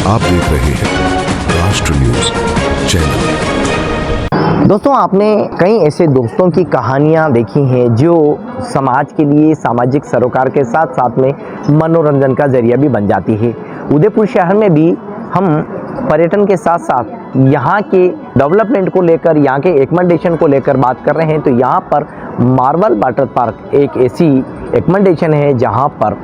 आप देख रहे हैं राष्ट्र न्यूज चैनल। दोस्तों, आपने कई ऐसे दोस्तों की कहानियां देखी हैं जो समाज के लिए सामाजिक सरोकार के साथ साथ में मनोरंजन का जरिया भी बन जाती है। उदयपुर शहर में भी हम पर्यटन के साथ साथ यहाँ के डेवलपमेंट को लेकर, यहाँ के एकमेंडेशन को लेकर बात कर रहे हैं। तो यहाँ पर मार्बल वाटर पार्क एक ऐसी एकमेंडेशन है जहाँ पर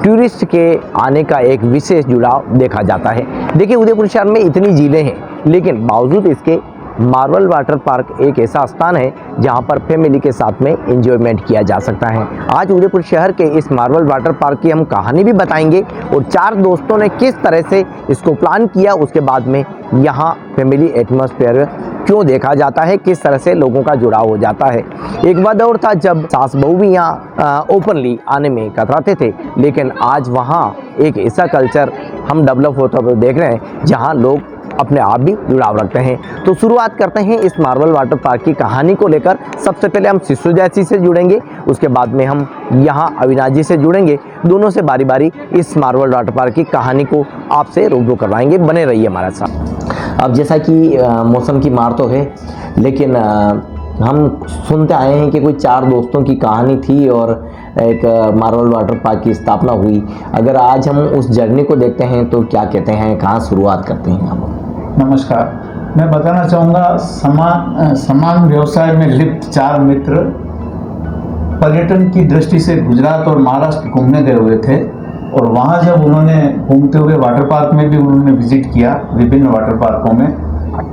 टूरिस्ट के आने का एक विशेष जुड़ाव देखा जाता है। देखिए, उदयपुर शहर में इतनी झीलें हैं, लेकिन बावजूद इसके मार्बल वाटर पार्क एक ऐसा स्थान है जहां पर फैमिली के साथ में एंजॉयमेंट किया जा सकता है। आज उदयपुर शहर के इस मार्बल वाटर पार्क की हम कहानी भी बताएंगे और 4 दोस्तों ने किस तरह से इसको प्लान किया, उसके बाद में यहाँ फैमिली एटमॉस्फेयर क्यों देखा जाता है, किस तरह से लोगों का जुड़ाव हो जाता है। एक वह दौर था जब सास बहू भी यहाँ ओपनली आने में कतराते थे, लेकिन आज वहाँ एक ऐसा कल्चर हम डेवलप होता हुआ देख रहे हैं जहाँ लोग अपने आप भी जुड़ाव रखते हैं। तो शुरुआत करते हैं इस मार्बल वाटर पार्क की कहानी को लेकर। सबसे पहले हम शिशु जैसी से जुड़ेंगे, उसके बाद में हम यहाँ अविनाश जी से जुड़ेंगे। दोनों से बारी बारी इस मार्बल वाटर पार्क की कहानी को आपसे रूबरू करवाएंगे। बने रहिए हमारे साथ। अब जैसा कि मौसम की मार तो है, लेकिन हम सुनते आए हैं कि कोई 4 दोस्तों की कहानी थी और एक मार्बल वाटर पार्क की स्थापना हुई। अगर आज हम उस जर्नी को देखते हैं तो क्या कहते हैं, कहाँ शुरुआत करते हैं हम? नमस्कार, मैं बताना चाहूँगा समान व्यवसाय में लिप्त 4 मित्र पर्यटन की दृष्टि से गुजरात और महाराष्ट्र घूमने गए हुए थे और वहाँ जब उन्होंने घूमते हुए वाटर पार्क में भी उन्होंने विजिट किया, विभिन्न वाटर पार्कों में,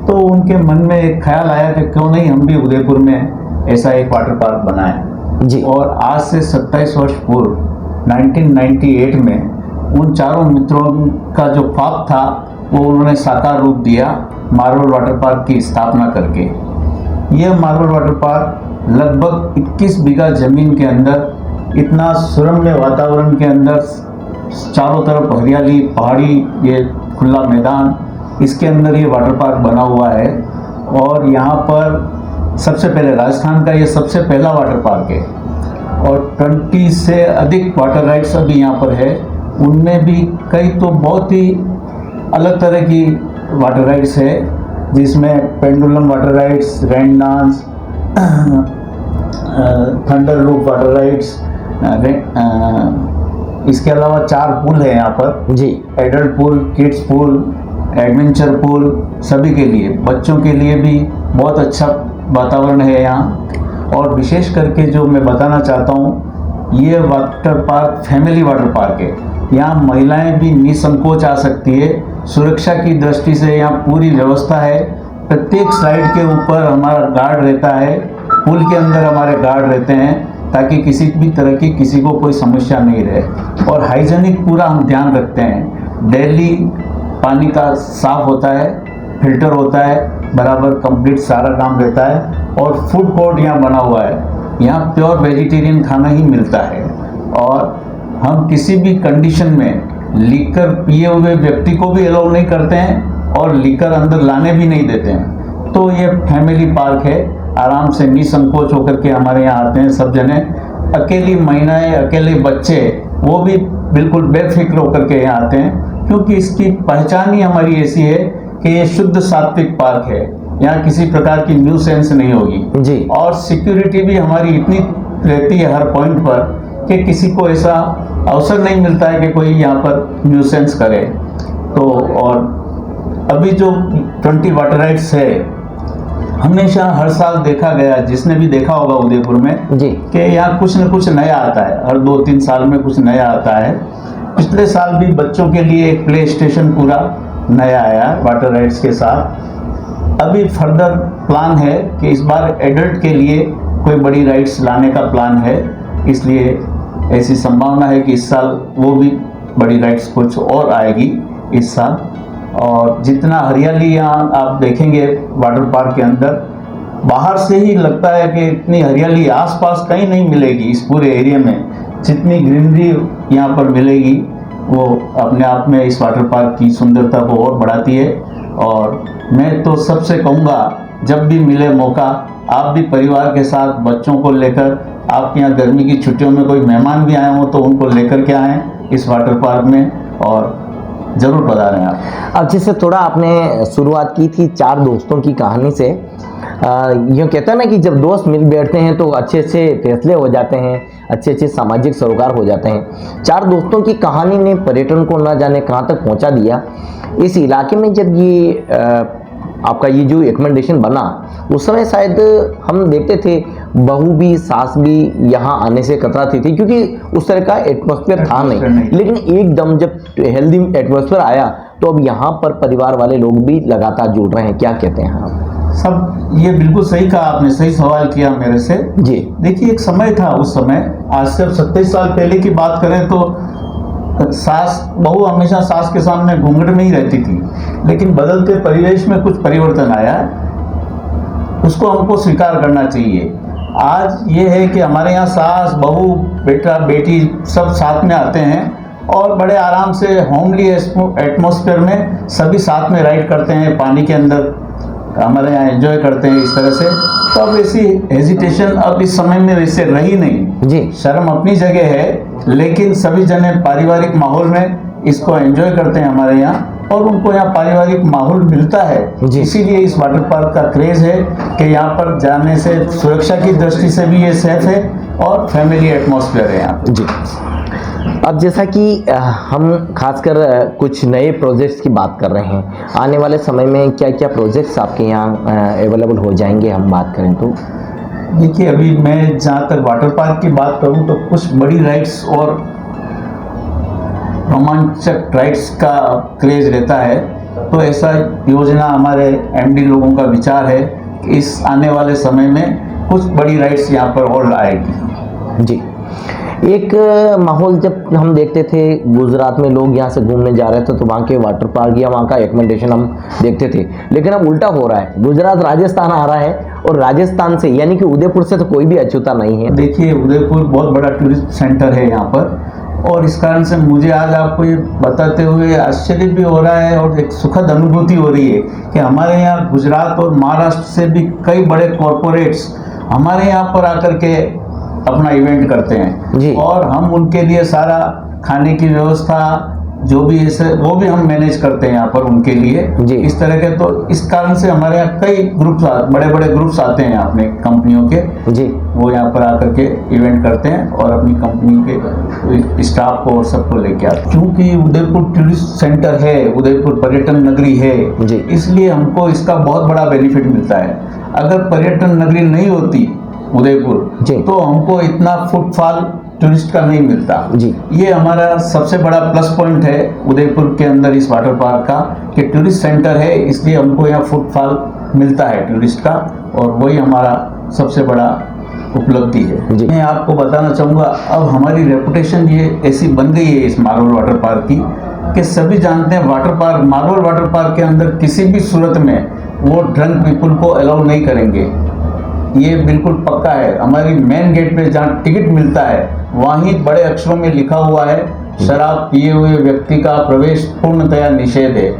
तो उनके मन में एक ख्याल आया कि क्यों नहीं हम भी उदयपुर में ऐसा एक वाटर पार्क बनाएं जी। और आज से 27 वर्ष पूर्व 1998 में उन 4 मित्रों का जो ख्वाब था वो उन्होंने साकार रूप दिया मार्बल वाटर पार्क की स्थापना करके। यह मार्बल वाटर पार्क लगभग 21 बीघा जमीन के अंदर, इतना सुरम्य वातावरण के अंदर, चारों तरफ हरियाली, पहाड़ी, ये खुला मैदान, इसके अंदर ये वाटर पार्क बना हुआ है। और यहाँ पर सबसे पहले राजस्थान का ये सबसे पहला वाटर पार्क है और 20 से अधिक वाटर राइड्स अभी यहाँ पर है। उनमें भी कई तो बहुत ही अलग तरह की वाटर राइड्स है, जिसमें pendulum water rides, rain dance, thunder loop water rides, इसके अलावा 4 पूल है यहाँ पर जी। Adult pool, kids pool, adventure pool, सभी के लिए, बच्चों के लिए भी बहुत अच्छा वातावरण है यहाँ। और विशेष करके जो मैं बताना चाहता हूँ, ये water park family water park है। यहाँ महिलाएं भी निसंकोच आ सकती है। सुरक्षा की दृष्टि से यहाँ पूरी व्यवस्था है। प्रत्येक स्लाइड के ऊपर हमारा गार्ड रहता है, पूल के अंदर हमारे गार्ड रहते हैं, ताकि किसी भी तरह की किसी को कोई समस्या नहीं रहे। और हाइजीनिक पूरा हम ध्यान रखते हैं। डेली पानी का साफ होता है, फिल्टर होता है, बराबर कंप्लीट सारा काम रहता है। और फूड कोर्ट यहाँ बना हुआ है। यहाँ प्योर वेजिटेरियन खाना ही मिलता है और हम किसी भी कंडीशन में लीकर पिए हुए व्यक्ति को भी अलाउ नहीं करते हैं और लीकर अंदर लाने भी नहीं देते हैं। तो ये फैमिली पार्क है, आराम से निसंकोच होकर के हमारे यहाँ आते हैं सब जने। अकेली महिलाएं, अकेले बच्चे, वो भी बिल्कुल बेफिक्र होकर के यहाँ आते हैं, क्योंकि इसकी पहचान ही हमारी ऐसी है कि ये शुद्ध सात्विक पार्क है। यहाँ किसी प्रकार की न्यूसेंस नहीं होगी जी। और सिक्योरिटी भी हमारी इतनी रहती है हर पॉइंट पर कि किसी को ऐसा अवसर नहीं मिलता है कि कोई यहाँ पर न्यूसेंस करे। तो और अभी जो 20 वाटर राइड्स है, हमेशा हर साल देखा गया, जिसने भी देखा होगा उदयपुर में जी, कि यहाँ कुछ न कुछ नया आता है। हर 2-3 साल में कुछ नया आता है। पिछले साल भी बच्चों के लिए एक प्ले स्टेशन पूरा नया आया वाटर राइड्स के साथ। अभी फर्दर प्लान है कि इस बार एडल्ट के लिए कोई बड़ी राइड्स लाने का प्लान है, इसलिए ऐसी संभावना है कि इस साल वो भी बड़ी राइड्स कुछ और आएगी इस साल। और जितना हरियाली यहाँ आप देखेंगे वाटर पार्क के अंदर, बाहर से ही लगता है कि इतनी हरियाली आसपास कहीं नहीं मिलेगी इस पूरे एरिया में। जितनी ग्रीनरी यहाँ पर मिलेगी वो अपने आप में इस वाटर पार्क की सुंदरता को और बढ़ाती है। और मैं तो सबसे कहूँगा, जब भी मिले मौका आप भी परिवार के साथ बच्चों को लेकर, आपके यहाँ गर्मी की छुट्टियों में कोई मेहमान भी आए हों तो उनको लेकर के आएँ इस वाटर पार्क में, और ज़रूर बता रहे हैं आप। अब जैसे थोड़ा आपने शुरुआत की थी 4 दोस्तों की कहानी से, यूँ कहते हैं ना कि जब दोस्त मिल बैठते हैं तो अच्छे अच्छे फैसले हो जाते हैं, अच्छे अच्छे सामाजिक सरोकार हो जाते हैं। 4 दोस्तों की कहानी ने पर्यटन को न जाने कहाँ तक पहुँचा दिया। इस इलाके में जब ये आपका ये जो एकमेंडेशन बना, उस समय शायद हम देखते थे बहू भी सास भी यहाँ आने से कतराती थी, क्योंकि उस तरह का एटमॉस्फेयर था नहीं। लेकिन एकदम जब हेल्दी एटमॉस्फेयर आया तो अब यहाँ पर परिवार वाले लोग भी लगातार जुड़ रहे हैं। क्या कहते हैं आप? सब ये बिल्कुल सही कहा आपने, सही सवाल किया मेरे से जी। देखिए, एक समय था, उस समय आज से 27 साल पहले की बात करें तो सास बहू हमेशा सास के सामने घूंघट में ही रहती थी। लेकिन बदलते परिवेश में कुछ परिवर्तन आया, उसको हमको स्वीकार करना चाहिए। आज ये है कि हमारे यहाँ सास बहू बेटा बेटी सब साथ में आते हैं और बड़े आराम से होमली एटमॉस्फेयर में सभी साथ में राइड करते हैं, पानी के अंदर हमारे यहाँ एंजॉय करते हैं इस तरह से। तो अब ऐसी हेजिटेशन अब इस समय में वैसे रही नहीं जी। शर्म अपनी जगह है, लेकिन सभी जने पारिवारिक माहौल में इसको एंजॉय करते हैं हमारे यहाँ, और उनको यहाँ पारिवारिक माहौल मिलता है। इसीलिए इस वाटर पार्क का क्रेज है कि यहाँ पर जाने से सुरक्षा की दृष्टि से भी ये सेफ है और फैमिली एटमॉस्फेयर है यहाँ जी। अब जैसा कि हम खासकर कुछ नए प्रोजेक्ट्स की बात कर रहे हैं, आने वाले समय में क्या क्या प्रोजेक्ट्स आपके यहाँ अवेलेबल हो जाएंगे हम बात करें तो? देखिए, अभी मैं जहाँ तक वाटर पार्क की बात करूँ तो कुछ बड़ी राइड्स और रोमांचक राइड्स का क्रेज रहता है। तो ऐसा योजना हमारे एमडी लोगों का विचार है कि इस आने वाले समय में कुछ बड़ी राइड्स यहाँ पर और आएगी जी। एक माहौल जब हम देखते थे गुजरात में लोग यहाँ से घूमने जा रहे थे तो वहाँ के वाटर पार्क या वहाँ का एकमेंडेशन हम देखते थे, लेकिन अब उल्टा हो रहा है। गुजरात राजस्थान आ रहा है और राजस्थान से यानी कि उदयपुर से तो कोई भी अछूता नहीं है। देखिए, उदयपुर बहुत बड़ा टूरिस्ट सेंटर है यहाँ पर, और इस कारण से मुझे आज आपको ये बताते हुए आश्चर्य भी हो रहा है और एक सुखद अनुभूति हो रही है कि हमारे यहाँ गुजरात और महाराष्ट्र से भी कई बड़े कॉरपोरेट्स हमारे यहाँ पर आकर के अपना इवेंट करते हैं जी। और हम उनके लिए सारा खाने की व्यवस्था जो भी ऐसे वो भी हम मैनेज करते हैं यहाँ पर उनके लिए जी। इस तरह के। तो इस कारण से हमारे यहाँ कई ग्रुप्स बड़े बड़े ग्रुप्स आते हैं अपने कंपनियों के जी, वो यहाँ पर आकर के इवेंट करते हैं और अपनी कंपनी के स्टाफ को और सबको लेके आते हैं। क्योंकि उदयपुर टूरिस्ट सेंटर है, उदयपुर पर्यटन नगरी है जी, इसलिए हमको इसका बहुत बड़ा बेनिफिट मिलता है। अगर पर्यटन नगरी नहीं होती उदयपुर तो हमको इतना फुटफॉल टूरिस्ट का नहीं मिलता जी। ये हमारा सबसे बड़ा प्लस पॉइंट है उदयपुर के अंदर इस वाटर पार्क का कि टूरिस्ट सेंटर है, इसलिए हमको यहाँ फुटफॉल मिलता है टूरिस्ट का, और वही हमारा सबसे बड़ा उपलब्धि है जी। मैं आपको बताना चाहूँगा, अब हमारी रेपुटेशन ये ऐसी बन गई है इस मार्वल वाटर पार्क की कि सभी जानते हैं मार्वल वाटर पार्क के अंदर किसी भी सूरत में वो ड्रंक पीपल को अलाउ नहीं करेंगे। ये बिल्कुल पक्का है। हमारी मेन गेट पे जहाँ टिकट मिलता है वहीं बड़े अक्षरों में लिखा हुआ है शराब पिए हुए व्यक्ति का प्रवेश पूर्णतया निषेध है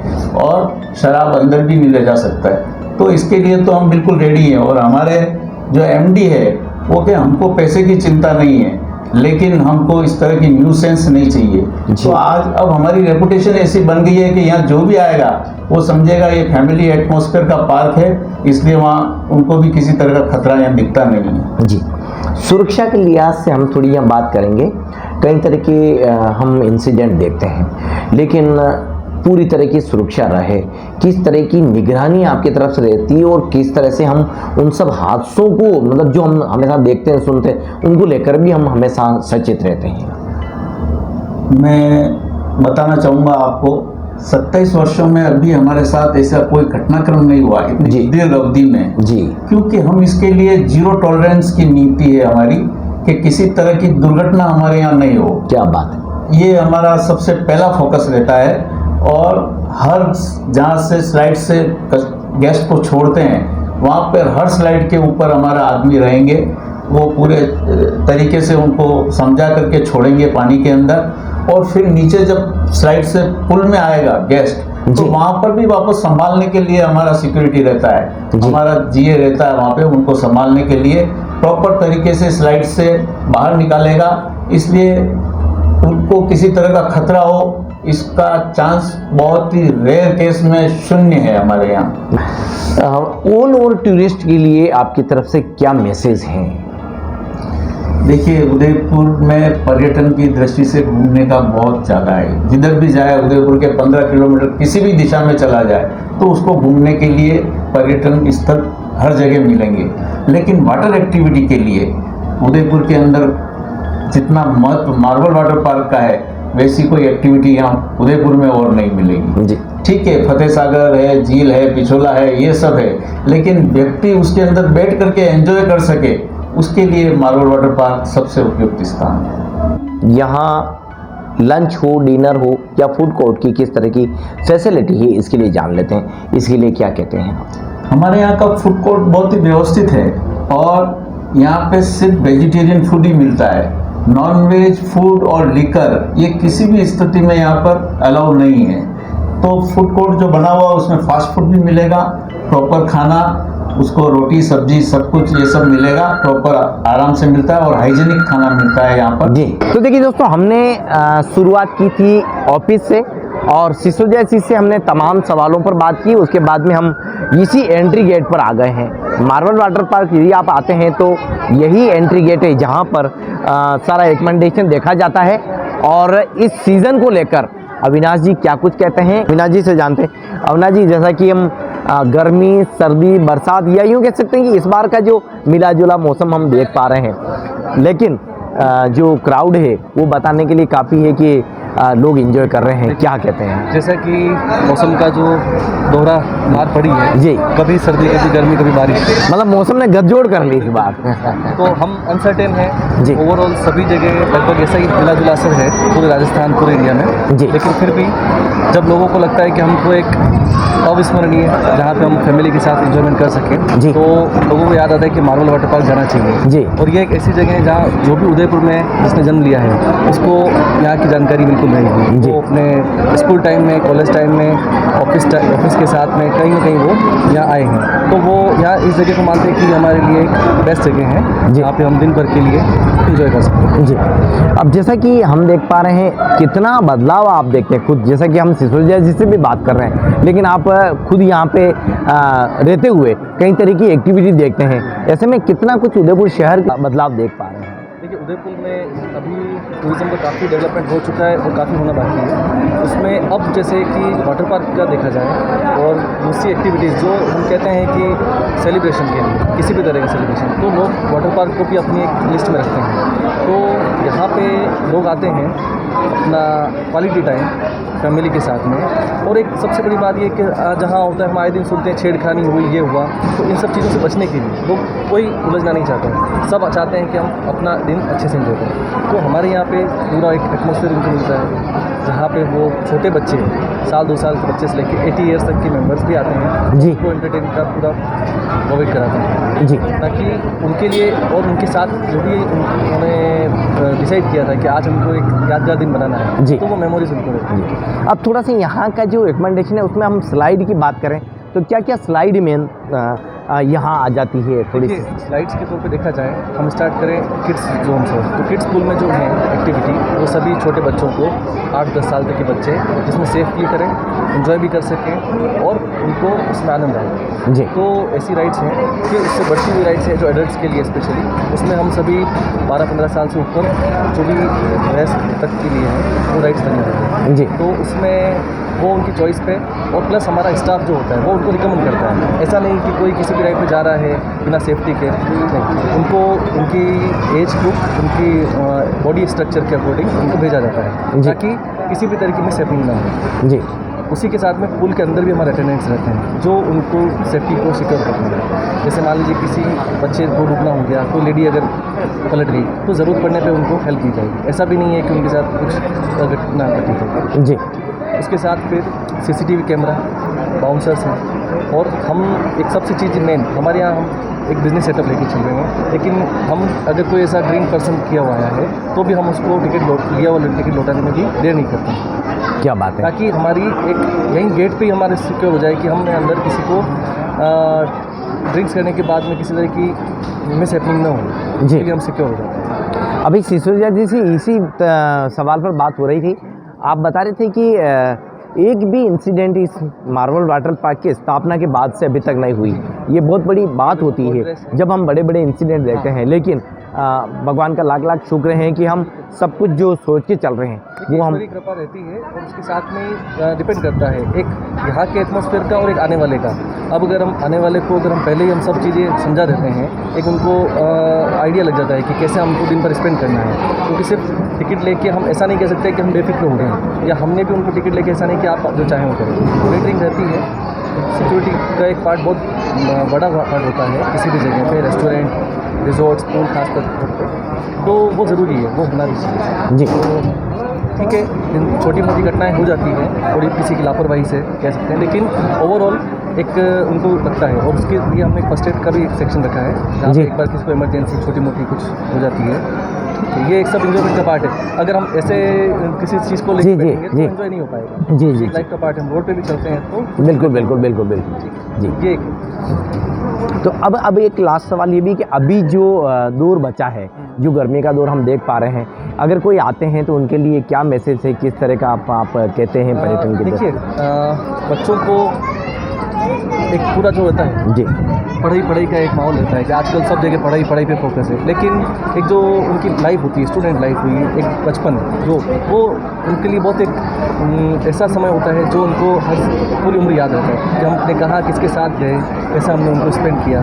और शराब अंदर भी नहीं ले जा सकता है। तो इसके लिए तो हम बिल्कुल रेडी हैं, और हमारे जो एमडी है वो कि हमको पैसे की चिंता नहीं है, लेकिन हमको इस तरह की न्यूसेंस नहीं चाहिए। तो आज अब हमारी रेपुटेशन ऐसी बन गई है कि यहाँ जो भी आएगा वो समझेगा ये फैमिली एटमॉस्फेयर का पार्क है, इसलिए वहाँ उनको भी किसी तरह का खतरा यहाँ दिखता नहीं है जी। सुरक्षा के लिहाज से हम थोड़ी यहाँ बात करेंगे। कई तरह के हम इंसिडेंट देखते हैं, लेकिन पूरी तरह की सुरक्षा रहे, किस तरह की निगरानी आपकी तरफ से रहती है और किस तरह से हम उन सब हादसों को मतलब जो हम हमेशा देखते हैं सुनते हैं उनको लेकर भी हम हमेशा सचेत रहते हैं? मैं बताना चाहूँगा आपको, 27 वर्षों में अभी हमारे साथ ऐसा कोई घटनाक्रम नहीं हुआ इतनी देर अवधि में जी, क्योंकि हम इसके लिए जीरो टॉलरेंस की नीति है हमारी कि किसी तरह की दुर्घटना हमारे यहाँ नहीं हो। क्या बात है। ये हमारा सबसे पहला फोकस रहता है। और हर जहाँ से स्लाइड से गेस्ट को छोड़ते हैं वहाँ पर हर स्लाइड के ऊपर हमारा आदमी रहेंगे, वो पूरे तरीके से उनको समझा करके छोड़ेंगे पानी के अंदर। और फिर नीचे जब स्लाइड से पुल में आएगा गेस्ट, तो वहाँ पर भी वापस संभालने के लिए हमारा सिक्योरिटी रहता है, हमारा जीए रहता है वहाँ पे उनको संभालने के लिए, प्रॉपर तरीके से स्लाइड से बाहर निकालेगा। इसलिए उनको किसी तरह का खतरा हो इसका चांस बहुत ही रेयर केस में शून्य है हमारे यहाँ। ऑल ओवर टूरिस्ट के लिए आपकी तरफ से क्या मैसेज हैं? देखिए, उदयपुर में पर्यटन की दृष्टि से घूमने का बहुत ज़्यादा है। जिधर भी जाए उदयपुर के 15 किलोमीटर किसी भी दिशा में चला जाए तो उसको घूमने के लिए पर्यटन स्थल हर जगह मिलेंगे। लेकिन वाटर एक्टिविटी के लिए उदयपुर के अंदर जितना महत्व मार्बल वाटर पार्क का है वैसी कोई एक्टिविटी यहाँ उदयपुर में और नहीं मिलेगी जी। ठीक है, फतेह सागर है, झील है, पिछोला है, ये सब है, लेकिन व्यक्ति उसके अंदर बैठ करके एंजॉय कर सके उसके लिए मार्बल वाटर पार्क सबसे उपयुक्त स्थान है। यहाँ लंच हो, डिनर हो या फूड कोर्ट की किस तरह की फैसिलिटी है इसके लिए जान लेते हैं। इसके लिए क्या कहते हैं? हमारे यहाँ का फूड कोर्ट बहुत ही व्यवस्थित है और यहाँ पे सिर्फ वेजिटेरियन फूड ही मिलता है। नॉन वेज फूड और लिकर ये किसी भी स्थिति में यहाँ पर अलाउ नहीं है। तो फूड कोर्ट जो बना हुआ उसमें फास्ट फूड भी मिलेगा, प्रॉपर खाना, उसको रोटी सब्जी सब कुछ ये सब मिलेगा, प्रॉपर आराम से मिलता है और हाइजीनिक खाना मिलता है यहाँ पर जी। तो देखिए दोस्तों, हमने शुरुआत की थी ऑफिस से और सिसोदिया जी से हमने तमाम सवालों पर बात की। उसके बाद में हम इसी एंट्री गेट पर आ गए हैं। मार्बल वाटर पार्क यदि आप आते हैं तो यही एंट्री गेट है जहाँ पर सारा रिकमेंडेशन देखा जाता है। और इस सीज़न को लेकर अविनाश जी क्या कुछ कहते हैं, अविनाश जी से जानते हैं। अविनाश जी, जैसा कि हम गर्मी, सर्दी, बरसात या यूँ कह सकते हैं कि इस बार का जो मिला जुला मौसम हम देख पा रहे हैं, लेकिन जो क्राउड है वो बताने के लिए काफ़ी है कि लोग एंजॉय कर रहे हैं। क्या कहते हैं? जैसा कि मौसम का जो दोहरा मार पड़ी है जी, कभी सर्दी कभी गर्मी कभी बारिश, मतलब मौसम ने गठजोड़ कर ली इस बार। तो हम अनसर्टेन हैं जी। ओवरऑल सभी जगह लगभग ऐसा ही मिला जुला असर है पूरे राजस्थान, पूरे इंडिया में जी। लेकिन फिर भी जब लोगों को लगता है कि हमको एक अविस्मरणीय जहाँ पे हम फैमिली के साथ एंजॉयमेंट कर सकें जी। तो लोगों को याद आता है कि मार्बल वाटर पार्क जाना चाहिए जी। और ये एक ऐसी जगह है जहाँ जो भी उदयपुर में जिसने जन्म लिया है उसको यहाँ की जानकारी बिल्कुल नहीं जी। है। वो अपने स्कूल टाइम में, कॉलेज टाइम में, ऑफिस के साथ में कहीं ना कहीं वो यहाँ आए हैं, तो वो यहाँ इस जगह को मानते हैं कि हमारे लिए एक बेस्ट जगह है जहाँ पे हम दिन भर के लिए एंजॉय कर सकते हैं जी। अब जैसा कि हम देख पा रहे हैं कितना बदलाव आप देखते हैं खुद, जैसा कि हम सिसोदिया जी से भी बात कर रहे हैं, लेकिन आप खुद यहाँ पे रहते हुए कई तरह की एक्टिविटी देखते हैं, ऐसे में कितना कुछ उदयपुर शहर का बदलाव देख पा रहे हैं? देखिए, उदयपुर में अभी टूरिज़्म का काफ़ी डेवलपमेंट हो चुका है और काफ़ी होना बाकी है। उसमें अब जैसे कि वाटर पार्क का देखा जाए और दूसरी एक्टिविटीज़ जो हम कहते हैं कि सेलिब्रेशन के लिए, किसी भी तरह का सेलिब्रेशन, तो लोग वाटर पार्क को भी अपनी एक लिस्ट में रखते हैं। तो यहाँ पे लोग आते हैं अपना क्वालिटी टाइम फैमिली के साथ में। और एक सबसे बड़ी बात ये कि जहाँ होता है हम आए दिन सुनते हैं छेड़खानी हुई, ये हुआ, तो इन सब चीज़ों से बचने के लिए लोग कोई उलझना नहीं चाहते हैं, सब चाहते हैं कि हम अपना दिन अच्छे से एंजॉय करें। तो हमारे यहाँ पे पूरा एक एटमॉस्फेयर उनको मिलता है जहाँ पे वो छोटे बच्चे, साल 2 साल के बच्चे से लेकर 80 ईयर्स तक के मेंबर्स भी आते हैं जी। उनको एंटरटेन का पूरा प्रोवाइड कराते हैं जी, ताकि उनके लिए और उनके साथ जो भी उन्होंने डिसाइड किया था कि आज हमको एक यादगार दिन बनाना है जी। तो वो मेमोरीज उनको रहती है। अब थोड़ा सा यहाँ का जो रिकमेंडेशन है उसमें हम स्लाइड की बात करें तो क्या क्या स्लाइड में यहाँ आ जाती है? थोड़ी सी स्लाइड्स के तौर पे देखा जाए, हम स्टार्ट करें किड्स जोन से, तो किड्स पूल में जो है एक्टिविटी वो सभी छोटे बच्चों को 8-10 साल तक के बच्चे जिसमें सेफली करें, एंजॉय भी कर सकें और उनको उसमें आनंद आए जी। तो ऐसी राइड्स हैं। फिर उससे बढ़ती हुई राइड्स हैं जो एडल्ट्स के लिए स्पेशली, उसमें हम सभी 12-15 साल से ऊपर जो भी वयस्क तक के लिए हैं वो राइड्स बनी रहती हैं जी। तो उसमें वो उनकी चॉइस पे और प्लस हमारा स्टाफ जो होता है वो उनको रिकमेंड करता है। ऐसा नहीं कि कोई किसी भी राइड पे जा रहा है बिना सेफ्टी के, नहीं, उनको उनकी एज ग्रुप, उनकी बॉडी स्ट्रक्चर के अकॉर्डिंग उनको भेजा जाता है ताकि किसी भी तरीके में सेफ्टी ना हो जी। उसी के साथ में पूल के अंदर भी हमारे अटेंडेंट्स रहते हैं जो उनको सेफ्टी को सिक्योर करते हैं। जैसे मान लीजिए किसी बच्चे को डूबना हो गया, कोई लेडी अगर पलट गई तो ज़रूरत पड़ने पे उनको हेल्प दी जाएगी। ऐसा भी नहीं है कि उनके साथ कुछ घटना घटी जाएगी। जी। उसके साथ फिर CCTV कैमरा, बाउंसर्स हैं, और हम एक सबसे चीज़ मेन हमारे यहाँ हम एक बिज़नेस सेटअप लेके चल रहे हैं, लेकिन हम अगर कोई ऐसा ड्रिंक पर्सन किया हुआ है तो भी हम उसको लिया हुआ टिकट लौटाने में भी देर नहीं करते। क्या बात है। ताकि हमारी एक यहीं गेट पे ही हमारे सिक्योर हो जाए कि हमने अंदर किसी को ड्रिंक्स करने के बाद में किसी तरह की मिस हैपनिंग ना हो, जी। इसलिए हम सिक्योर हो जाते हैं। अभी सिसोदिया जी से इसी सवाल पर बात हो रही थी। आप बता रहे थे कि एक भी इंसिडेंट इस मार्वल वाटर पार्क की स्थापना के बाद से अभी तक नहीं हुई। ये बहुत बड़ी बात होती है जब हम बड़े बड़े इंसिडेंट देखते हैं, लेकिन भगवान का लाख लाख शुक्र है कि हम सब कुछ जो सोच के चल रहे हैं वो हम ईश्वरी कृपा रहती है, और उसके साथ में डिपेंड करता है एक यहाँ के एटमॉस्फेयर का और एक आने वाले का। अब अगर हम आने वाले को अगर हम पहले ही हम सब चीज़ें समझा देते हैं, एक उनको आइडिया लग जाता है कि कैसे हमको दिन पर स्पेंड करना है, क्योंकि सिर्फ टिकट लेके हम ऐसा नहीं कह सकते कि हम बेफिक्र हो गए, या हमने भी उनको टिकट लेके ऐसा नहीं कि आप जो चाहें वो करें। मॉनिटरिंग रहती है, सिक्योरिटी का एक पार्ट बहुत बड़ा पार्ट होता है किसी भी जगह पे, रेस्टोरेंट, रिजॉर्ट्स, पूल खास कर तो वो ज़रूरी है, वो होना भी चाहिए। जी। तो ठीक है, छोटी मोटी घटनाएं हो जाती हैं और किसी की लापरवाही से कह सकते हैं, लेकिन ओवरऑल एक उनको लगता है, और उसके लिए हमने फर्स्ट एड का भी एक सेक्शन रखा है जहाँ पे एक बार किसी को इमरजेंसी छोटी मोटी कुछ हो जाती है, तो ये एक सब इंजॉयमेंट का पार्ट है। अगर हम ऐसे किसी चीज़ को लेकर बैठेंगे तो एंजॉय नहीं हो पाएगा। जी जी लाइफ का पार्ट है, हम रोड पे भी चलते हैं तो बिल्कुल बिल्कुल बिल्कुल बिल्कुल जी। ये एक तो अब एक लास्ट सवाल ये भी कि अभी जो दौर बचा है, जो गर्मी का दौर हम देख पा रहे हैं, अगर कोई आते हैं तो उनके लिए क्या मैसेज है, किस तरह का आप कहते हैं पर्यटन के देखिए, बच्चों को एक पूरा जो होता है जी पढ़ाई का एक माहौल रहता है कि आजकल सब जगह पढ़ाई पे फोकस है, लेकिन एक जो उनकी लाइफ होती है, स्टूडेंट लाइफ हुई, एक बचपन जो वो उनके लिए बहुत एक ऐसा समय होता है जो उनको हर पूरी उम्र याद रहता है कि हम अपने कहाँ किसके साथ गए, कैसा हमने उनको स्पेंड किया।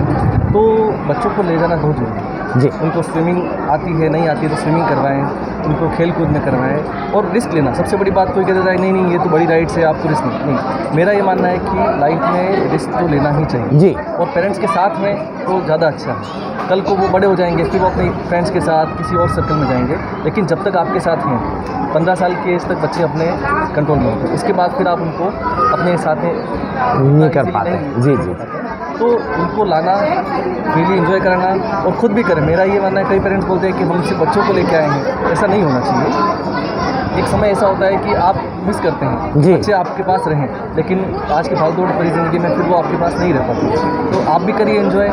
तो बच्चों को ले जाना बहुत जरूरी है जी। उनको स्विमिंग आती है, नहीं आती है तो स्विमिंग करवाएं, उनको खेल कूद में करवाएं, और रिस्क लेना सबसे बड़ी बात। कोई कहता है नहीं ये तो बड़ी राइड से आपको रिस्क नहीं, मेरा ये मानना है कि लाइफ में रिस्क तो लेना ही चाहिए जी। और पेरेंट्स के साथ में तो ज़्यादा अच्छा है। कल को वो बड़े हो जाएंगे फिर वो अपने फ्रेंड्स के साथ किसी और सर्कल में जाएंगे, लेकिन जब तक आपके साथ हैं 15 साल की एज तक बच्चे अपने कंट्रोल में होते हैं, उसके बाद फिर आप उनको अपने साथ में नहीं कर पाते। जी जी। तो उनको लाना, रियली एंजॉय कराना और ख़ुद भी करें। मेरा ये मानना है, कई पेरेंट्स बोलते हैं कि हम सिर्फ बच्चों को लेके आए हैं, ऐसा नहीं होना चाहिए। एक समय ऐसा होता है कि आप मिस करते हैं जी। बच्चे आपके पास रहें, लेकिन आज की भागदौड़ भरी ज़िंदगी में फिर वो आपके पास नहीं रह पाते। तो आप भी करिए एंजॉय,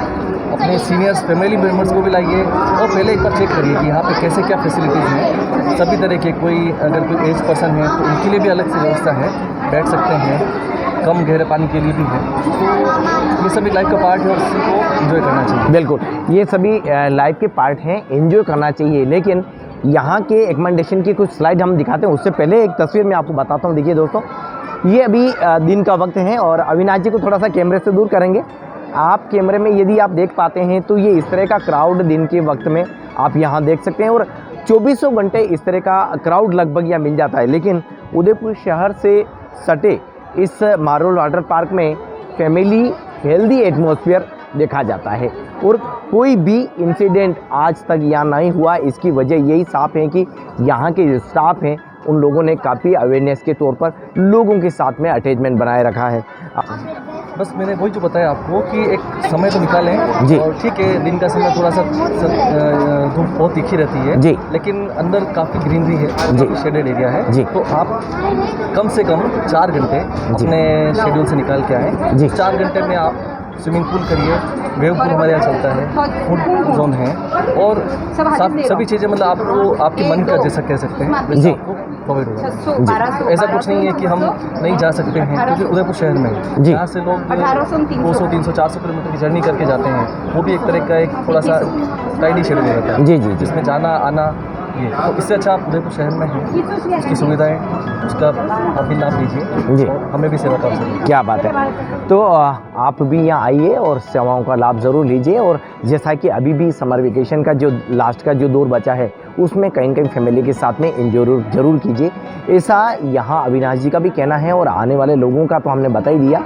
अपने सीनियर्स फैमिली मेम्बर्स को भी लाइए और पहले एक बार चेक करिए कि यहाँ पे कैसे क्या फैसिलिटीज़ हैं सभी तरह के। कोई अगर कोई एज पर्सन है तो उनके लिए भी अलग से व्यवस्था है, बैठ सकते हैं, कम गहरे पानी के लिए भी है। तो ये सभी लाइफ का पार्ट है और इसी को एंजॉय करना चाहिए। बिल्कुल, ये सभी लाइफ के पार्ट हैं, एंजॉय करना चाहिए। लेकिन यहाँ के एकमेंडेशन की कुछ स्लाइड हम दिखाते हैं, उससे पहले एक तस्वीर मैं आपको बताता हूँ। देखिए दोस्तों, ये अभी दिन का वक्त है और अविनाश जी को थोड़ा सा कैमरे से दूर करेंगे। आप कैमरे में यदि आप देख पाते हैं तो ये इस तरह का क्राउड दिन के वक्त में आप यहाँ देख सकते हैं, और 24 घंटे इस तरह का क्राउड लगभग यहाँ मिल जाता है। लेकिन उदयपुर शहर से सटे इस मार्वल वाटर पार्क में फैमिली हेल्दी एटमॉस्फेयर देखा जाता है और कोई भी इंसिडेंट आज तक यहाँ नहीं हुआ। इसकी वजह यही साफ है कि यहाँ के जो स्टाफ हैं उन लोगों ने काफ़ी अवेयरनेस के तौर पर लोगों के साथ में अटैचमेंट बनाए रखा है। बस मैंने वही जो बताया आपको कि एक समय तो निकालें जी। और ठीक है, दिन का समय थोड़ा सा धूप बहुत तीखी रहती है जी। लेकिन अंदर काफ़ी ग्रीनरी है, काफ़ी शेडेड एरिया है जी। तो आप कम से कम 4 घंटे अपने शेड्यूल से निकाल के आएँ। जी। 4 घंटे में आप स्विमिंग पूल करिए, वेव पूल हमारे यहाँ चलता है, फूड जोन है और सभी चीज़ें मतलब आपको आपके मन का जैसा कह सकते हैं वैसा जी। आपको प्रोवाइड होगा। ऐसा कुछ नहीं है कि हम नहीं जा सकते हैं, क्योंकि उदयपुर शहर में जी। यहाँ से लोग 200, 300, 400 किलोमीटर की जर्नी करके जाते हैं। वो भी एक तरह का एक थोड़ा सा टाइडी शेड्यूल रहता है जी जी जी। जिसमें जाना आना ये, तो इससे अच्छा आप उदयपुर शहर में हैं, उसकी सुविधाएं उसका आप भी लाभ लीजिए जी। और हमें भी सेवा कर सकते। क्या बात है। तो आप भी यहाँ आइए और सेवाओं का लाभ ज़रूर लीजिए। और जैसा कि अभी भी समर वेकेशन का जो लास्ट का जो दौर बचा है उसमें कहीं न कहीं फैमिली के साथ में एंजॉय ज़रूर कीजिए। ऐसा यहाँ अविनाश जी का भी कहना है और आने वाले लोगों का तो हमने बता ही दिया।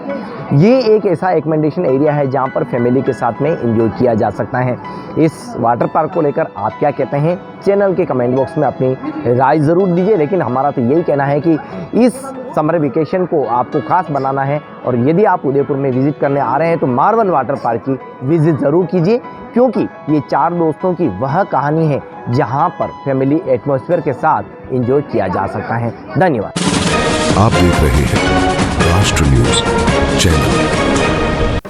ये एक ऐसा एकमेंडेशन एरिया है जहाँ पर फैमिली के साथ में एंजॉय किया जा सकता है। इस वाटर पार्क को लेकर आप क्या कहते हैं, चैनल के कमेंट बॉक्स में अपनी राय ज़रूर दीजिए। लेकिन हमारा तो यही कहना है कि इस समर वेकेशन को आपको खास बनाना है और यदि आप उदयपुर में विज़िट करने आ रहे हैं तो मार्बल वाटर पार्क की विज़िट ज़रूर कीजिए, क्योंकि ये 4 दोस्तों की वह कहानी है जहाँ पर फैमिली एटमॉस्फेयर के साथ एंजॉय किया जा सकता है। धन्यवाद। आप देख रहे हैं राष्ट्र न्यूज चैनल।